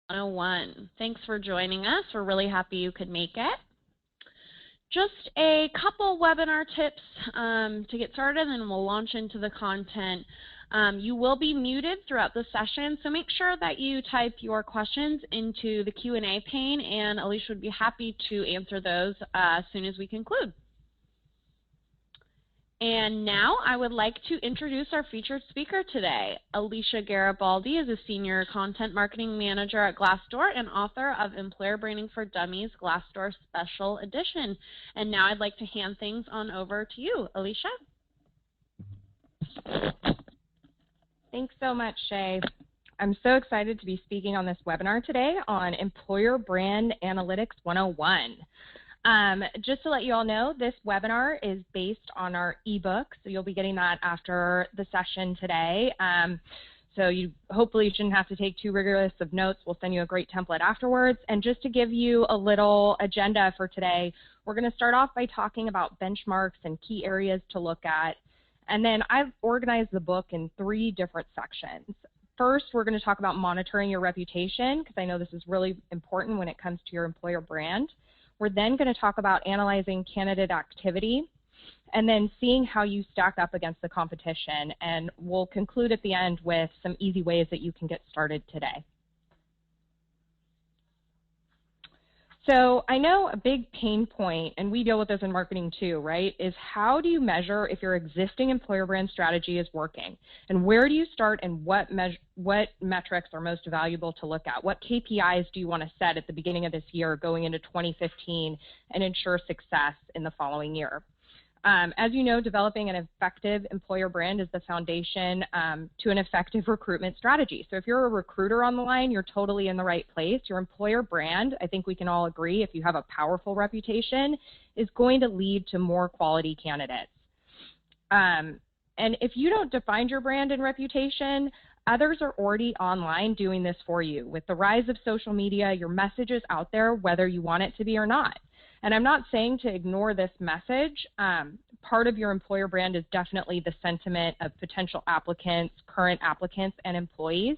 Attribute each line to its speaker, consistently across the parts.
Speaker 1: 101. Thanks for joining us. We're really happy you could make it. Just a couple webinar tips to get started, and then we'll launch into the content. You will be muted throughout the session, so make sure that you type your questions into the Q&A pane, and Alicia would be happy to answer those as soon as we conclude. And now I would like to introduce our featured speaker today. Alicia Garibaldi is a Senior Content Marketing Manager at Glassdoor and author of Employer Branding for Dummies, Glassdoor Special Edition. And now I'd like to hand things on over to you, Alicia.
Speaker 2: Thanks so much, Shay. I'm so excited to be speaking on this webinar today on Employer Brand Analytics 101. Just to let you all know, this webinar is based on our ebook, so you'll be getting that after the session today. So you hopefully shouldn't have to take too rigorous of notes. We'll send you a great template afterwards. And just to give you a little agenda for today, we're going to start off by talking about benchmarks and key areas to look at. And then I've organized the book in 3 different sections. First, we're going to talk about monitoring your reputation, because I know this is really important when it comes to your employer brand. We're then going to talk about analyzing candidate activity and then seeing how you stack up against the competition. And we'll conclude at the end with some easy ways that you can get started today. So I know a big pain point, and we deal with this in marketing too, right, is how do you measure if your existing employer brand strategy is working? And where do you start, and what metrics are most valuable to look at? What KPIs do you want to set at the beginning of this year going into 2015 and ensure success in the following year? As you know, developing an effective employer brand is the foundation to an effective recruitment strategy. So if you're a recruiter on the line, you're totally in the right place. Your employer brand, I think we can all agree, if you have a powerful reputation, is going to lead to more quality candidates. And if you don't define your brand and reputation, others are already online doing this for you. With the rise of social media, your message is out there whether you want it to be or not. And I'm not saying to ignore this message. Part of your employer brand is definitely the sentiment of potential applicants, current applicants, and employees.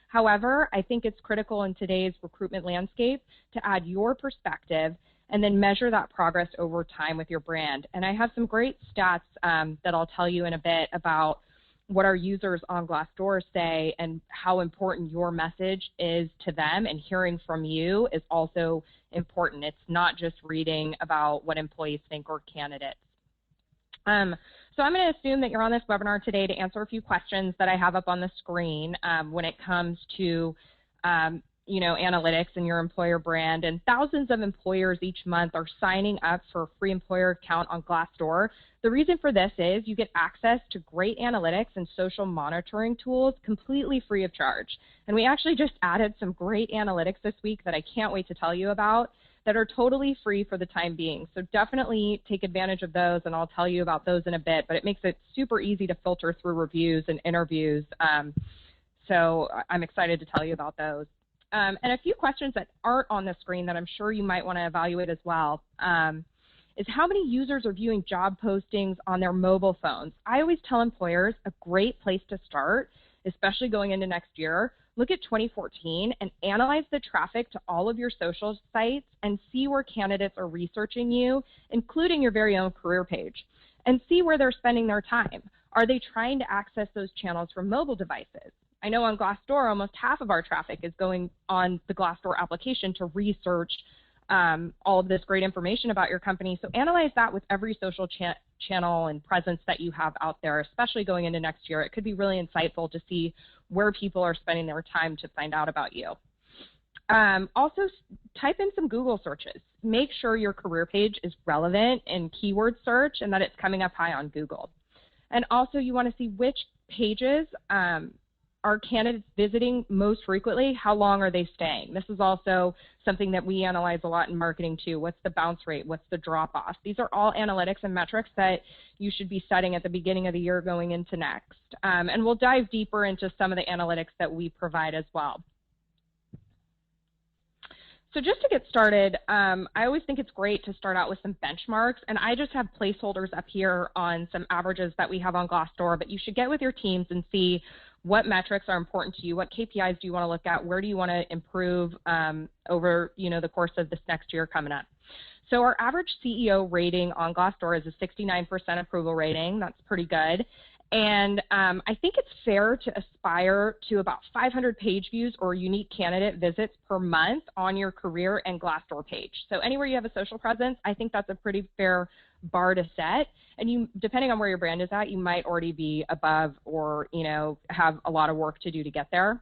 Speaker 2: However, I think it's critical in today's recruitment landscape to add your perspective and then measure that progress over time with your brand. And I have some great stats that I'll tell you in a bit about what our users on Glassdoor say and how important your message is to them, and hearing from you is also important. It's not just reading about what employees think or candidates. So I'm going to assume that you're on this webinar today to answer a few questions that I have up on the screen when it comes to analytics and your employer brand. And thousands of employers each month are signing up for a free employer account on Glassdoor. The reason for this is you get access to great analytics and social monitoring tools completely free of charge. And we actually just added some great analytics this week that I can't wait to tell you about that are totally free for the time being. So definitely take advantage of those, and I'll tell you about those in a bit. But it makes it super easy to filter through reviews and interviews. So I'm excited to tell you about those. And a few questions that aren't on the screen that I'm sure you might want to evaluate as well is how many users are viewing job postings on their mobile phones. I always tell employers a great place to start, especially going into next year, look at 2014 and analyze the traffic to all of your social sites and see where candidates are researching you, including your very own career page, and see where they're spending their time. Are they trying to access those channels from mobile devices? I know on Glassdoor, almost half of our traffic is going on the Glassdoor application to research all of this great information about your company. So analyze that with every social channel and presence that you have out there, especially going into next year. It could be really insightful to see where people are spending their time to find out about you. Also, type in some Google searches. Make sure your career page is relevant in keyword search and that it's coming up high on Google. And also, you want to see which pages are candidates visiting most frequently. How long are they staying? This is also something that we analyze a lot in marketing too. What's the bounce rate? What's the drop-off? These are all analytics and metrics that you should be setting at the beginning of the year going into next. And we'll dive deeper into some of the analytics that we provide as well. So just to get started, I always think it's great to start out with some benchmarks, and I just have placeholders up here on some averages that we have on Glassdoor, but you should get with your teams and see what metrics are important to you, what KPIs do you want to look at, where do you want to improve over the course of this next year coming up. So our average CEO rating on Glassdoor is a 69% approval rating. That's pretty good. And I think it's fair to aspire to about 500 page views or unique candidate visits per month on your career and Glassdoor page. So anywhere you have a social presence, I think that's a pretty fair bar to set. And you, depending on where your brand is at, you might already be above or have a lot of work to do to get there.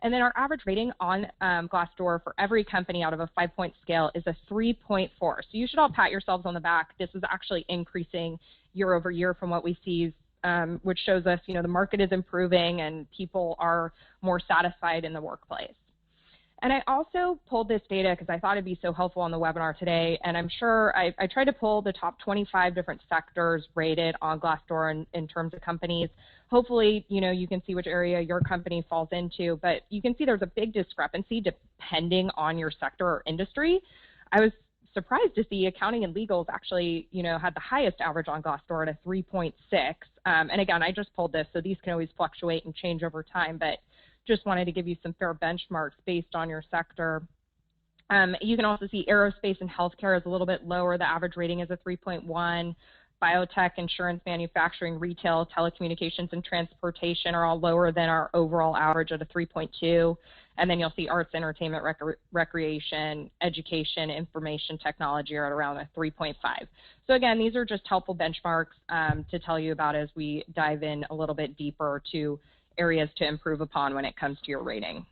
Speaker 2: And then our average rating on Glassdoor for every company out of a 5-point scale is a 3.4. So you should all pat yourselves on the back. This is actually increasing year over year from what we see, which shows us, the market is improving and people are more satisfied in the workplace. And I also pulled this data because I thought it'd be so helpful on the webinar today. And I'm sure I tried to pull the top 25 different sectors rated on Glassdoor in terms of companies. Hopefully, you can see which area your company falls into, but you can see there's a big discrepancy depending on your sector or industry. I was surprised to see accounting and legals actually, had the highest average on Glassdoor at a 3.6. And again, I just pulled this, so these can always fluctuate and change over time, but just wanted to give you some fair benchmarks based on your sector. You can also see aerospace and healthcare is a little bit lower. The average rating is a 3.1. Biotech, insurance, manufacturing, retail, telecommunications, and transportation are all lower than our overall average at a 3.2. And then you'll see arts, entertainment, recreation, education, information technology are at around a 3.5. So again, these are just helpful benchmarks to tell you about as we dive in a little bit deeper to areas to improve upon when it comes to your rating.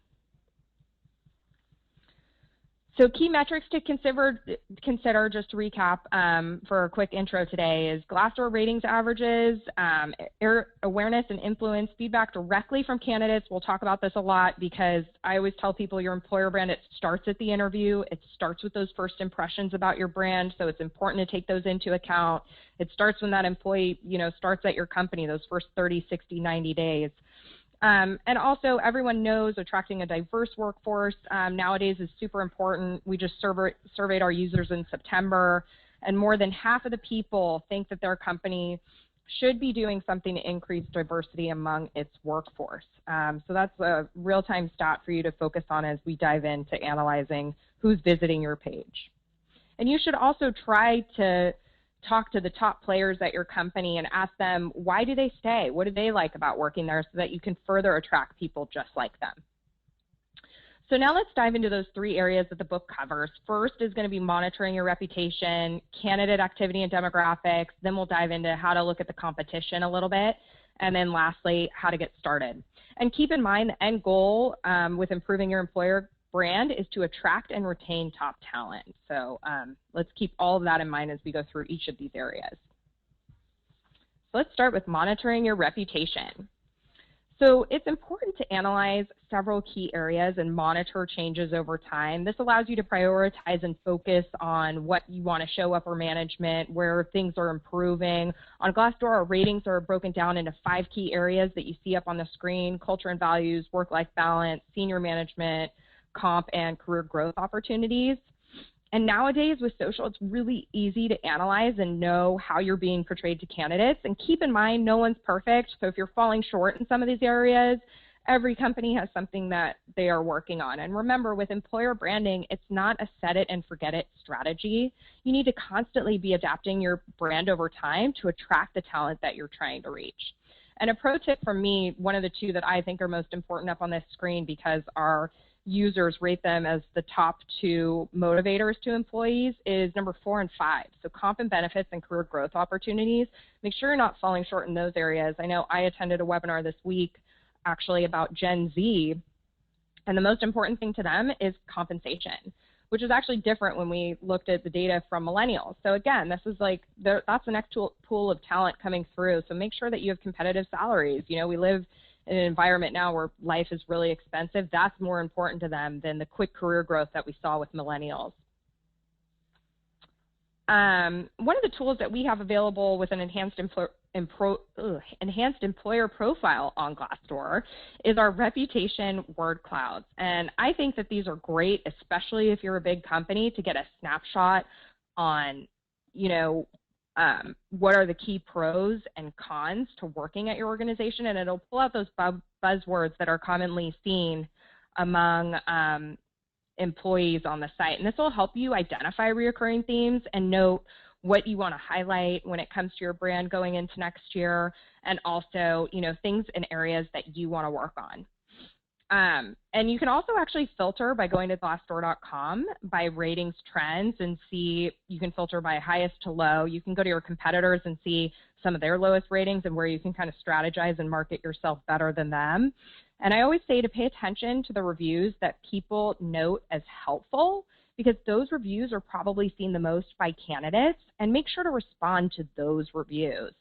Speaker 2: So key metrics to consider just to recap for a quick intro today is Glassdoor ratings averages, awareness and influence, feedback directly from candidates. We'll talk about this a lot because I always tell people your employer brand, it starts at the interview. It starts with those first impressions about your brand, so it's important to take those into account. It starts when that employee, starts at your company, those first 30, 60, 90 days. And also, everyone knows attracting a diverse workforce nowadays is super important. We just surveyed our users in September, and more than half of the people think that their company should be doing something to increase diversity among its workforce. So that's a real-time stat for you to focus on as we dive into analyzing who's visiting your page. And you should also try to talk to the top players at your company and ask them, why do they stay? What do they like about working there so that you can further attract people just like them? So now let's dive into those three areas that the book covers. First is going to be monitoring your reputation, candidate activity and demographics. Then we'll dive into how to look at the competition a little bit. And then lastly, how to get started. And keep in mind the end goal with improving your employer brand is to attract and retain top talent. So let's keep all of that in mind as we go through each of these areas. So let's start with monitoring your reputation. So it's important to analyze several key areas and monitor changes over time. This allows you to prioritize and focus on what you want to show upper management, where things are improving. On Glassdoor, our ratings are broken down into 5 key areas that you see up on the screen: culture and values, work-life balance, senior management, comp, and career growth opportunities. And nowadays with social, it's really easy to analyze and know how you're being portrayed to candidates. And keep in mind, no one's perfect. So if you're falling short in some of these areas, every company has something that they are working on. And remember, with employer branding, it's not a set it and forget it strategy. You need to constantly be adapting your brand over time to attract the talent that you're trying to reach. And a pro tip from me, one of the 2 that I think are most important up on this screen because our users rate them as the top 2 motivators to employees, is number 4 and 5. So comp and benefits and career growth opportunities. Make sure you're not falling short in those areas. I know I attended a webinar this week actually about Gen Z, and the most important thing to them is compensation, which is actually different when we looked at the data from millennials. So again, this is like, that's the next pool of talent coming through. So make sure that you have competitive salaries. We live in an environment now where life is really expensive. That's more important to them than the quick career growth that we saw with millennials. One of the tools that we have available with an enhanced employer profile on Glassdoor is our reputation word clouds. And I think that these are great, especially if you're a big company, to get a snapshot on, what are the key pros and cons to working at your organization, and it'll pull out those buzzwords that are commonly seen among employees on the site. And this will help you identify recurring themes and note what you want to highlight when it comes to your brand going into next year, and also, things and areas that you want to work on. And you can also actually filter by going to Glassdoor.com by ratings trends and see, you can filter by highest to low. You can go to your competitors and see some of their lowest ratings and where you can kind of strategize and market yourself better than them. And I always say to pay attention to the reviews that people note as helpful, because those reviews are probably seen the most by candidates, and make sure to respond to those reviews.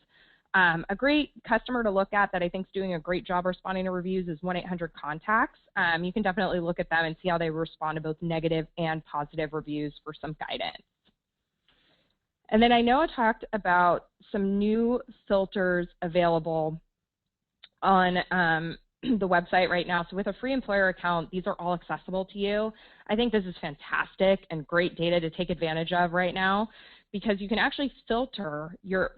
Speaker 2: A great customer to look at that I think is doing a great job responding to reviews is 1-800-CONTACTS. You can definitely look at them and see how they respond to both negative and positive reviews for some guidance. And then I know I talked about some new filters available on the website right now. So with a free employer account, these are all accessible to you. I think this is fantastic and great data to take advantage of right now, because you can actually filter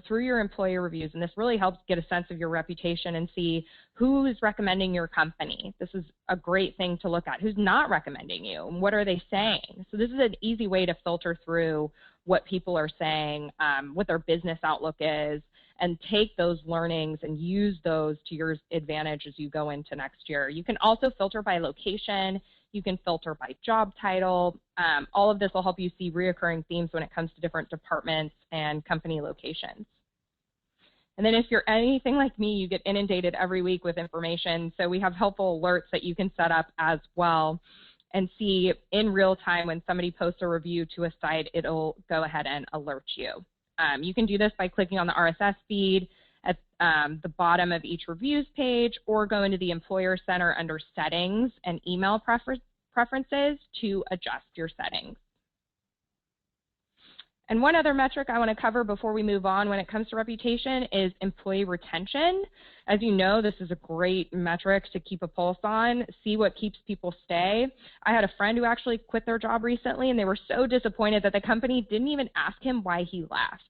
Speaker 2: through your employee reviews, and this really helps get a sense of your reputation and see who is recommending your company. This is a great thing to look at. Who's not recommending you, and what are they saying? So this is an easy way to filter through what people are saying, what their business outlook is, and take those learnings and use those to your advantage as you go into next year. You can also filter by location. You can filter by job title. All of this will help you see reoccurring themes when it comes to different departments and company locations. And then if you're anything like me, you get inundated every week with information. So we have helpful alerts that you can set up as well and see in real time when somebody posts a review to a site, it'll go ahead and alert you. You can do this by clicking on the RSS feed at the bottom of each reviews page, or go into the Employer Center under Settings and Email Preferences to adjust your settings. And one other metric I want to cover before we move on when it comes to reputation is employee retention. As you know, this is a great metric to keep a pulse on, see what keeps people stay. I had a friend who actually quit their job recently, and they were so disappointed that the company didn't even ask him why he left.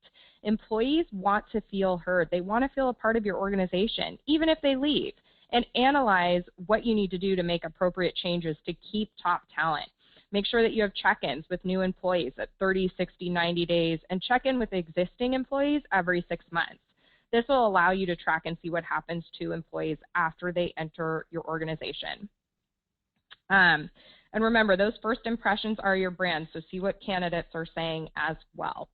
Speaker 2: Employees want to feel heard. They want to feel a part of your organization, even if they leave, and analyze what you need to do to make appropriate changes to keep top talent. Make sure that you have check-ins with new employees at 30, 60, 90 days, and check in with existing employees every 6 months. This will allow you to track and see what happens to employees after they enter your organization. And remember, those first impressions are your brand, so see what candidates are saying as well.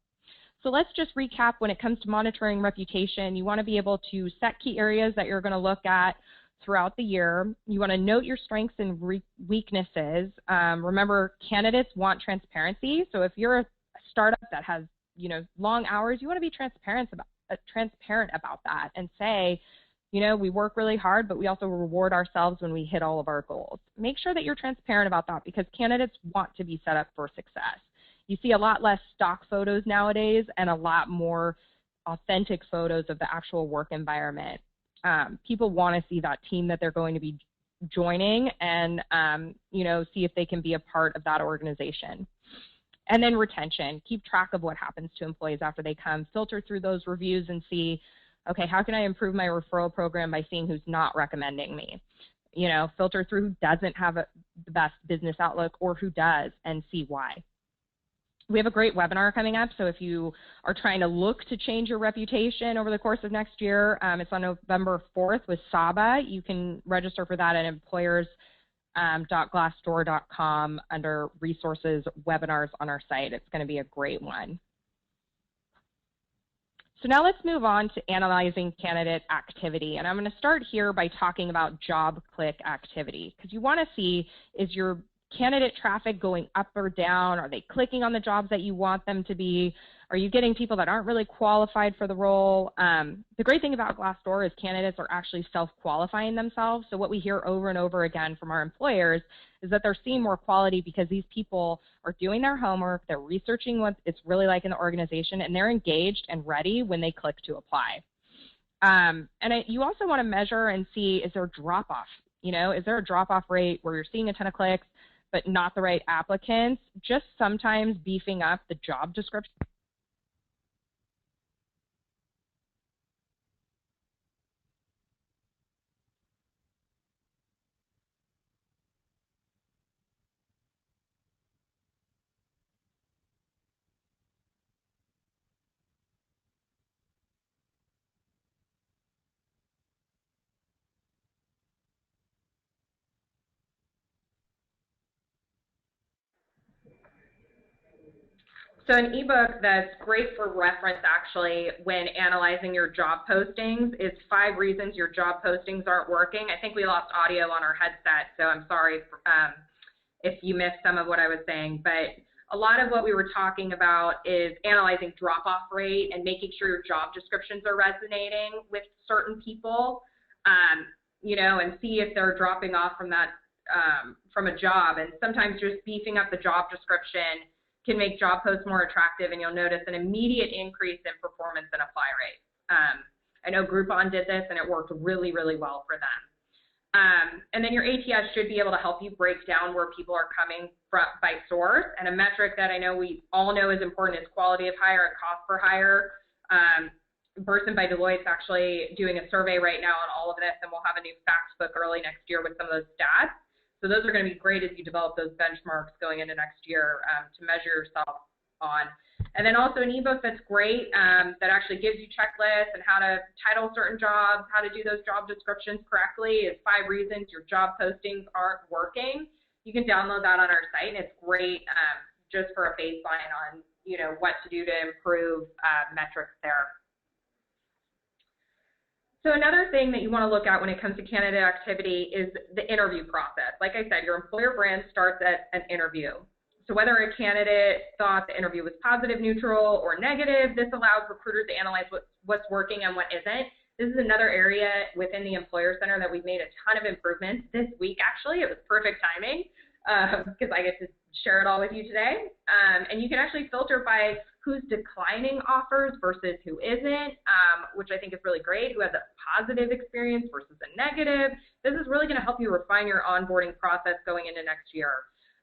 Speaker 2: So let's just recap. When it comes to monitoring reputation, you want to be able to set key areas that you're going to look at throughout the year. You want to note your strengths and weaknesses. Remember, candidates want transparency. So if you're a startup that has, long hours, you want to be transparent about that and say, we work really hard, but we also reward ourselves when we hit all of our goals. Make sure that you're transparent about that, because candidates want to be set up for success. You see a lot less stock photos nowadays and a lot more authentic photos of the actual work environment. People want to see that team that they're going to be joining and, see if they can be a part of that organization. And then retention. Keep track of what happens to employees after they come. Filter through those reviews and see, okay, how can I improve my referral program by seeing who's not recommending me? Filter through who doesn't have the best business outlook or who does, and see why. We have a great webinar coming up, so if you are trying to look to change your reputation over the course of next year, it's on November 4th with Saba. You can register for that at employers.glassdoor.com under resources, webinars on our site. It's going to be a great one. So now let's move on to analyzing candidate activity. And I'm going to start here by talking about job click activity, because you want to see, is your candidate traffic going up or down? Are they clicking on the jobs that you want them to be? Are you getting people that aren't really qualified for the role? The great thing about Glassdoor is candidates are actually self-qualifying themselves. So what we hear over and over again from our employers is that they're seeing more quality because these people are doing their homework, they're researching what it's really like in the organization, and they're engaged and ready when they click to apply. You also want to measure and see, is there a drop-off? Is there a drop-off rate where you're seeing a ton of clicks but not the right applicants? Just sometimes beefing up the job description So an ebook that's great for reference actually when analyzing your job postings is 5 reasons your job postings aren't working. I think we lost audio on our headset, so I'm sorry if you missed some of what I was saying, but a lot of what we were talking about is analyzing drop-off rate and making sure your job descriptions are resonating with certain people, you know, and see if they're dropping off from that from a job. And sometimes just beefing up the job description can make job posts more attractive, and you'll notice an immediate increase in performance and apply rate. I know Groupon did this, and it worked really, really well for them. And then your ATS should be able to help you break down where people are coming from by source. And a metric that I know we all know is important is quality of hire and cost per hire. Burson by Deloitte's actually doing a survey right now on all of this, and we'll have a new fact book early next year with some of those stats. So those are going to be great as you develop those benchmarks going into next year to measure yourself on. And then also an ebook that's great that actually gives you checklists and how to title certain jobs, how to do those job descriptions correctly is 5 reasons your job postings aren't working. You can download that on our site, and it's great just for a baseline on, you know, what to do to improve metrics there. So another thing that you want to look at when it comes to candidate activity is the interview process. Like I said, your employer brand starts at an interview. So whether a candidate thought the interview was positive, neutral, or negative, this allows recruiters to analyze what's working and what isn't. This is another area within the Employer Center that we've made a ton of improvements this week, actually. It was perfect timing because I get to share it all with you today. And you can actually filter by who's declining offers versus who isn't, which I think is really great, who has a positive experience versus a negative. This is really going to help you refine your onboarding process going into next year.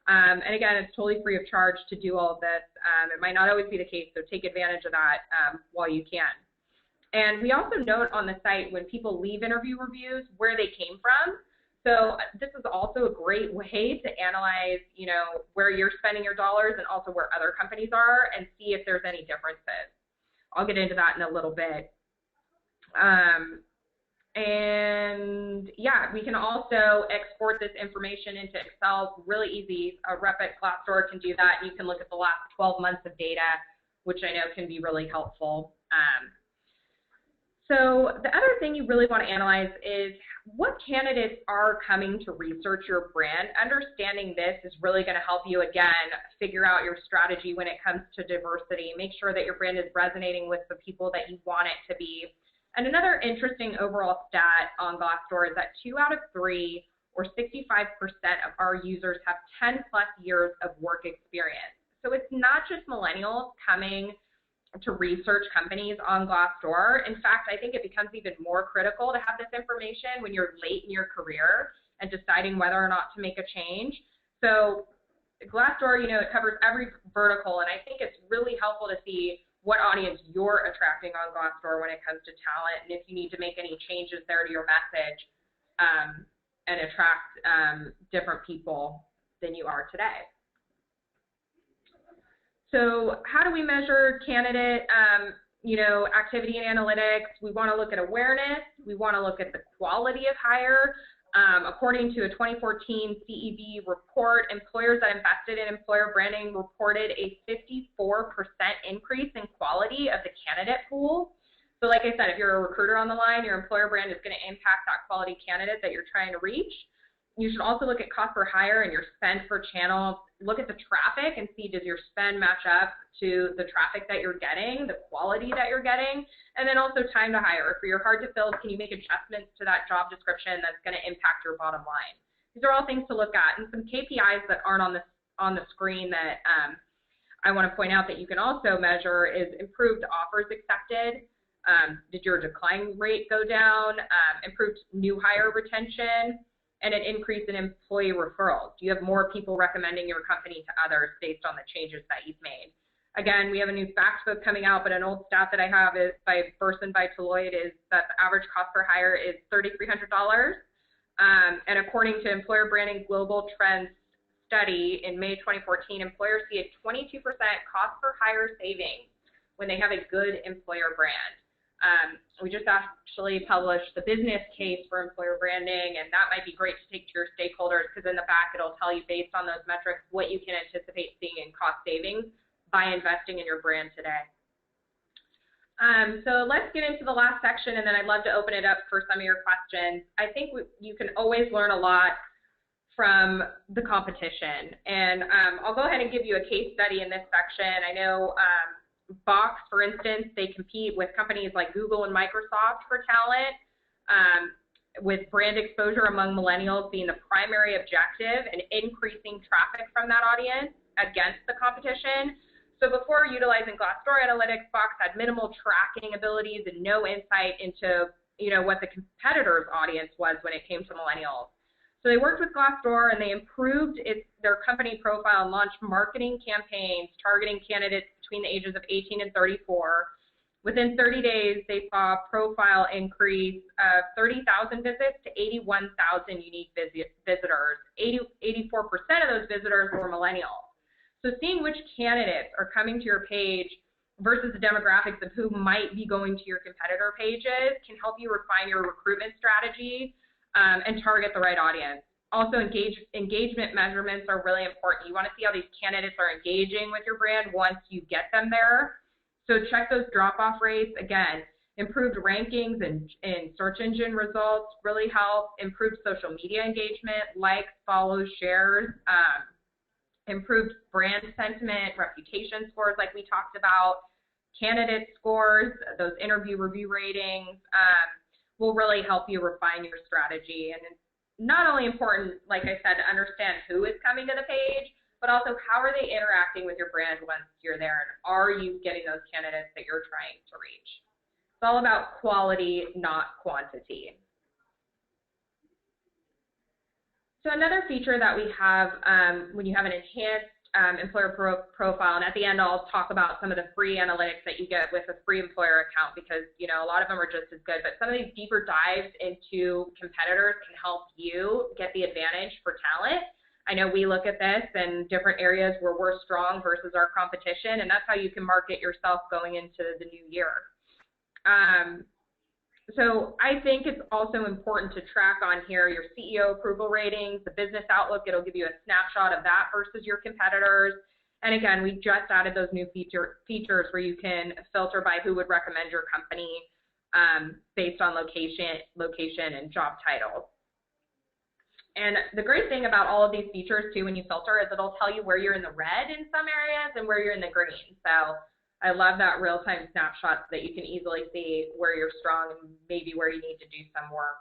Speaker 2: And again, it's totally free of charge to do all of this. It might not always be the case, so take advantage of that while you can. And we also note on the site when people leave interview reviews where they came from. So this is also a great way to analyze, you know, where you're spending your dollars and also where other companies are and see if there's any differences. I'll get into that in a little bit. And yeah, we can also export this information into Excel really easy. A rep at Glassdoor can do that. You can look at the last 12 months of data, which I know can be really helpful. So the other thing you really want to analyze is what candidates are coming to research your brand. Understanding this is really going to help you, again, figure out your strategy when it comes to diversity. Make sure that your brand is resonating with the people that you want it to be. And another interesting overall stat on Glassdoor is that 2 out of 3, or 65% of our users, have 10+ years of work experience. So it's not just millennials coming to research companies on Glassdoor. In fact, I think it becomes even more critical to have this information when you're late in your career and deciding whether or not to make a change. So Glassdoor, you know, it covers every vertical, and I think it's really helpful to see what audience you're attracting on Glassdoor when it comes to talent, and if you need to make any changes there to your message and attract different people than you are today. So how do we measure candidate, you know, activity and analytics? We want to look at awareness. We want to look at the quality of hire. According to a 2014 CEB report, employers that invested in employer branding reported a 54% increase in quality of the candidate pool. So like I said, if you're a recruiter on the line, your employer brand is going to impact that quality candidate that you're trying to reach. You should also look at cost per hire and your spend per channel. Look at the traffic and see, does your spend match up to the traffic that you're getting, the quality that you're getting, and then also time to hire. For your hard to fill, can you make adjustments to that job description that's going to impact your bottom line? These are all things to look at. And some KPIs that aren't on the screen that I want to point out that you can also measure is improved offers accepted. Did your decline rate go down? Improved new hire retention? And an increase in employee referrals. Do you have more people recommending your company to others based on the changes that you've made? Again, we have a new fact book coming out, but an old stat that I have is by Burson by Deloitte is that the average cost per hire is $3,300. And according to Employer Branding Global Trends study in May 2014, employers see a 22% cost per hire savings when they have a good employer brand. We just actually published the business case for employer branding, and that might be great to take to your stakeholders because in the back it'll tell you based on those metrics what you can anticipate seeing in cost savings by investing in your brand today. So let's get into the last section, and then I'd love to open it up for some of your questions. I think you can always learn a lot from the competition, and I'll go ahead and give you a case study in this section. I know Box, for instance, they compete with companies like Google and Microsoft for talent, with brand exposure among millennials being the primary objective and increasing traffic from that audience against the competition. So before utilizing Glassdoor analytics, Box had minimal tracking abilities and no insight into, what the competitor's audience was when it came to millennials. So they worked with Glassdoor and they improved their company profile and launched marketing campaigns targeting candidates between the ages of 18 and 34. Within 30 days, they saw a profile increase of 30,000 visits to 81,000 unique visitors. 84% of those visitors were millennials. So seeing which candidates are coming to your page versus the demographics of who might be going to your competitor pages can help you refine your recruitment strategy and target the right audience. Also, engagement measurements are really important. You want to see how these candidates are engaging with your brand once you get them there. So check those drop-off rates. Again, improved rankings and search engine results really help. Improved social media engagement, likes, follows, shares. Improved brand sentiment, reputation scores like we talked about, candidate scores, those interview review ratings will really help you refine your strategy. And it's not only important, like I said, to understand who is coming to the page, but also how are they interacting with your brand once you're there, and are you getting those candidates that you're trying to reach? It's all about quality, not quantity. So another feature that we have when you have an enhanced employer profile, and at the end I'll talk about some of the free analytics that you get with a free employer account, because a lot of them are just as good, but some of these deeper dives into competitors can help you get the advantage for talent. I know we look at this in different areas where we're strong versus our competition, and that's how you can market yourself going into the new year. So I think it's also important to track on here your CEO approval ratings, the business outlook. It'll give you a snapshot of that versus your competitors. And again, we just added those new features where you can filter by who would recommend your company based on location and job title. And the great thing about all of these features too, when you filter, is it'll tell you where you're in the red in some areas and where you're in the green. So I love that real-time snapshot so that you can easily see where you're strong and maybe where you need to do some work.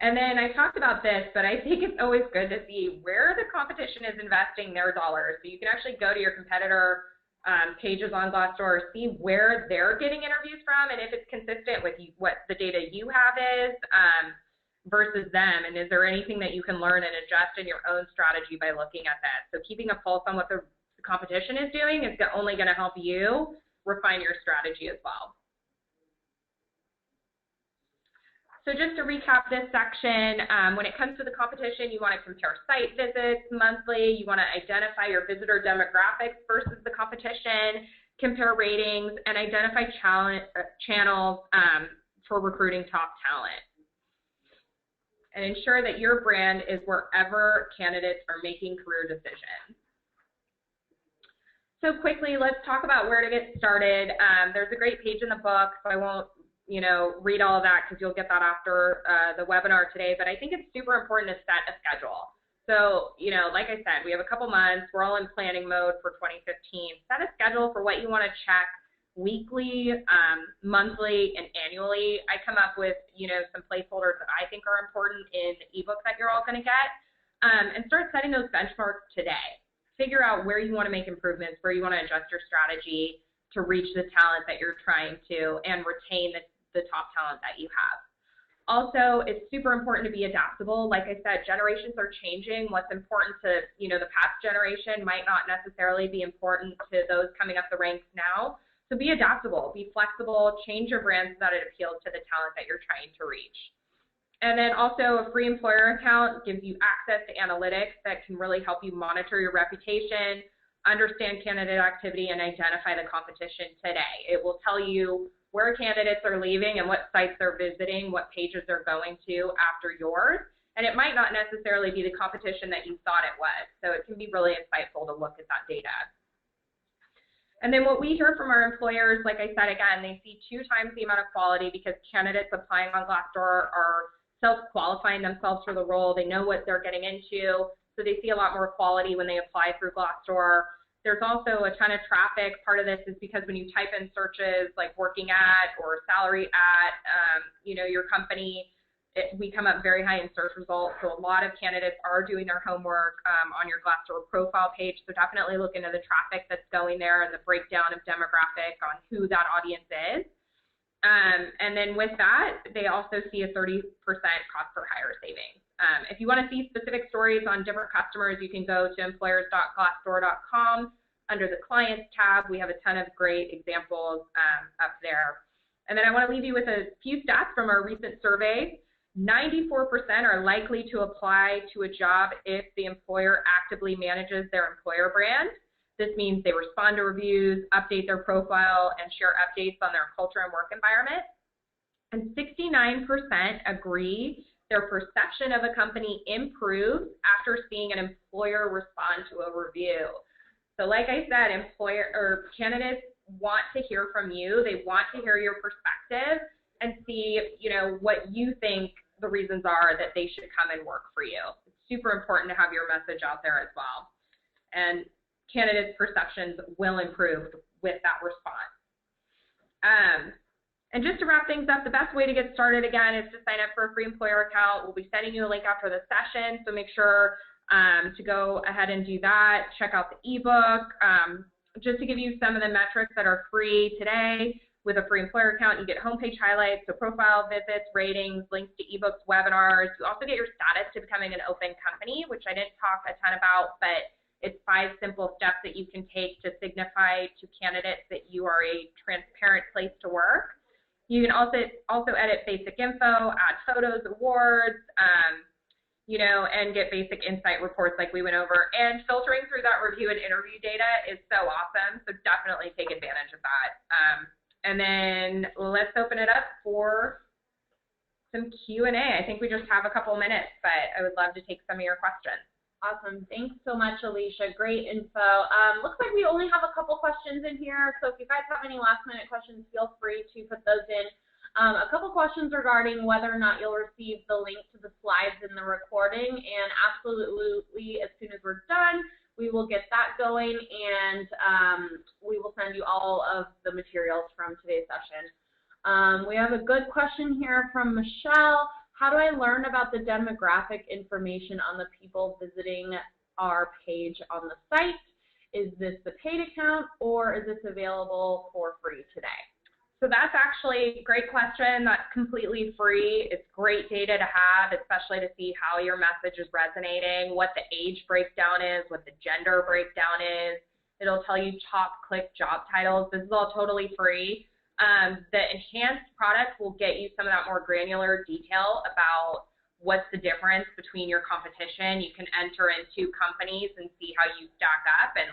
Speaker 2: And then I talked about this, but I think it's always good to see where the competition is investing their dollars. So you can actually go to your competitor pages on Glassdoor, see where they're getting interviews from, and if it's consistent with what the data you have is versus them, and is there anything that you can learn and adjust in your own strategy by looking at that. So keeping a pulse on what the competition is doing is only going to help you refine your strategy as well. So just to recap this section, when it comes to the competition, you want to compare site visits monthly, you want to identify your visitor demographics versus the competition, compare ratings, and identify channels for recruiting top talent. And ensure that your brand is wherever candidates are making career decisions. So quickly, let's talk about where to get started. There's a great page in the book, so I won't read all of that because you'll get that after the webinar today, but I think it's super important to set a schedule. So, like I said, we have a couple months, we're all in planning mode for 2015. Set a schedule for what you want to check weekly, monthly, and annually. I come up with, some placeholders that I think are important in the ebook that you're all going to get, and start setting those benchmarks today. Figure out where you want to make improvements, where you want to adjust your strategy to reach the talent that you're trying to and retain the top talent that you have. Also, it's super important to be adaptable. Like I said, generations are changing. What's important to, the past generation might not necessarily be important to those coming up the ranks now. So be adaptable, be flexible, change your brand so that it appeals to the talent that you're trying to reach. And then also a free employer account gives you access to analytics that can really help you monitor your reputation, understand candidate activity, and identify the competition today. It will tell you where candidates are leaving and what sites they're visiting, what pages they're going to after yours. And it might not necessarily be the competition that you thought it was. So it can be really insightful to look at that data. And then what we hear from our employers, like I said, again, they see 2 times the amount of quality because candidates applying on Glassdoor are self-qualifying themselves for the role. They know what they're getting into, so they see a lot more quality when they apply through Glassdoor. There's also a ton of traffic. Part of this is because when you type in searches like working at or salary at, your company, we come up very high in search results. So a lot of candidates are doing their homework on your Glassdoor profile page. So definitely look into the traffic that's going there and the breakdown of demographic on who that audience is. And then with that, they also see a 30% cost per hire savings. If you want to see specific stories on different customers, you can go to employers.glassdoor.com. Under the Clients tab, we have a ton of great examples up there. And then I want to leave you with a few stats from our recent survey. 94% are likely to apply to a job if the employer actively manages their employer brand. This means they respond to reviews, update their profile, and share updates on their culture and work environment. And 69% agree their perception of a company improves after seeing an employer respond to a review. So like I said, candidates want to hear from you. They want to hear your perspective and see, what you think the reasons are that they should come and work for you. It's super important to have your message out there as well. And candidates' perceptions will improve with that response. And just to wrap things up, the best way to get started, again, is to sign up for a free employer account. We'll be sending you a link after the session, so make sure to go ahead and do that. Check out the ebook. Just to give you some of the metrics that are free today, with a free employer account, you get homepage highlights, so profile visits, ratings, links to ebooks, webinars. You also get your status to becoming an open company, which I didn't talk a ton about, but it's 5 simple steps that you can take to signify to candidates that you are a transparent place to work. You can also edit basic info, add photos, awards, and get basic insight reports like we went over. And filtering through that review and interview data is so awesome, so definitely take advantage of that. And then let's open it up for some Q&A. I think we just have a couple minutes, but I would love to take some of your questions.
Speaker 1: Awesome. Thanks so much, Alicia. Great info. Looks like we only have a couple questions in here, so if you guys have any last-minute questions, feel free to put those in. A couple questions regarding whether or not you'll receive the link to the slides in the recording, and absolutely, as soon as we're done, we will get that going, and we will send you all of the materials from today's session. We have a good question here from Michelle. How do I learn about the demographic information on the people visiting our page on the site? Is this the paid account, or is this available for free today?
Speaker 2: So that's actually a great question. That's completely free. It's great data to have, especially to see how your message is resonating, what the age breakdown is, what the gender breakdown is. It'll tell you top click job titles. This is all totally free. The enhanced product will get you some of that more granular detail about what's the difference between your competition. You can enter into companies and see how you stack up and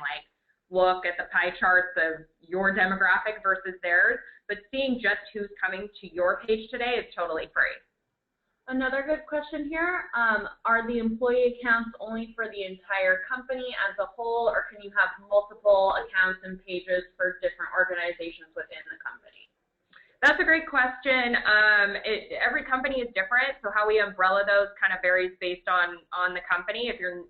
Speaker 2: look at the pie charts of your demographic versus theirs, but seeing just who's coming to your page today is totally free.
Speaker 1: Another good question here, are the employee accounts only for the entire company as a whole, or can you have multiple accounts and pages for different organizations within the company?
Speaker 2: That's a great question. Every company is different, so how we umbrella those kind of varies based on the company. If you're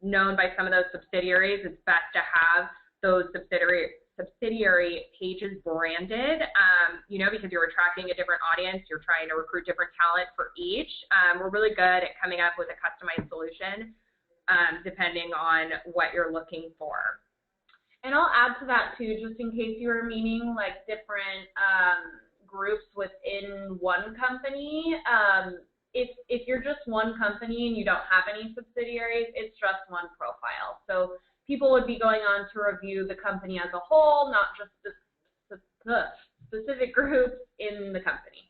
Speaker 2: known by some of those subsidiaries, it's best to have those subsidiary pages branded, because you're attracting a different audience, you're trying to recruit different talent for each. We're really good at coming up with a customized solution depending on what you're looking for.
Speaker 1: And I'll add to that too, just in case you were meaning different groups within one company. If you're just one company and you don't have any subsidiaries, it's just one profile. So people would be going on to review the company as a whole, not just the specific groups in the company.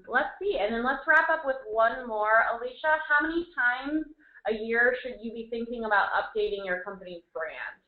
Speaker 1: Let's see, and then let's wrap up with one more. Alicia, how many times a year should you be thinking about updating your company's brand?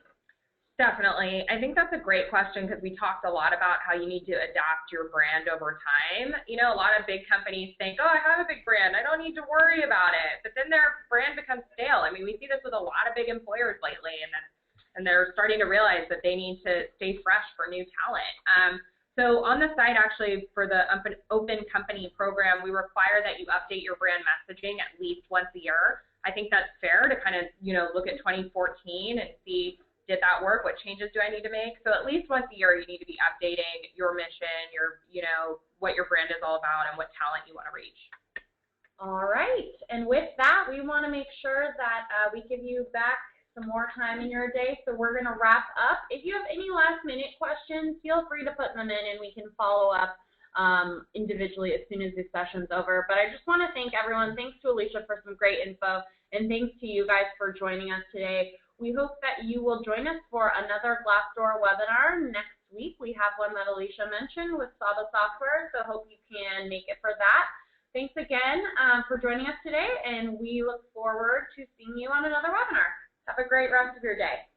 Speaker 2: Definitely. I think that's a great question because we talked a lot about how you need to adapt your brand over time. You know, a lot of big companies think, oh, I have a big brand, I don't need to worry about it. But then their brand becomes stale. I mean, we see this with a lot of big employers lately, and they're starting to realize that they need to stay fresh for new talent. So on the site, actually, for the Open Company program, we require that you update your brand messaging at least once a year. I think that's fair to kind of, you know, look at 2014 and see, did that work? What changes do I need to make? So at least once a year, you need to be updating your mission, your, you know, what your brand is all about and what talent you want to reach.
Speaker 1: All right. And with that, we want to make sure that we give you back some more time in your day. So we're going to wrap up. If you have any last minute questions, feel free to put them in and we can follow up individually as soon as this session's over. But I just want to thank everyone. Thanks to Alicia for some great info, and thanks to you guys for joining us today. We hope that you will join us for another Glassdoor webinar next week. We have one that Alicia mentioned with Saba Software, so hope you can make it for that. Thanks again for joining us today, and we look forward to seeing you on another webinar. Have a great rest of your day.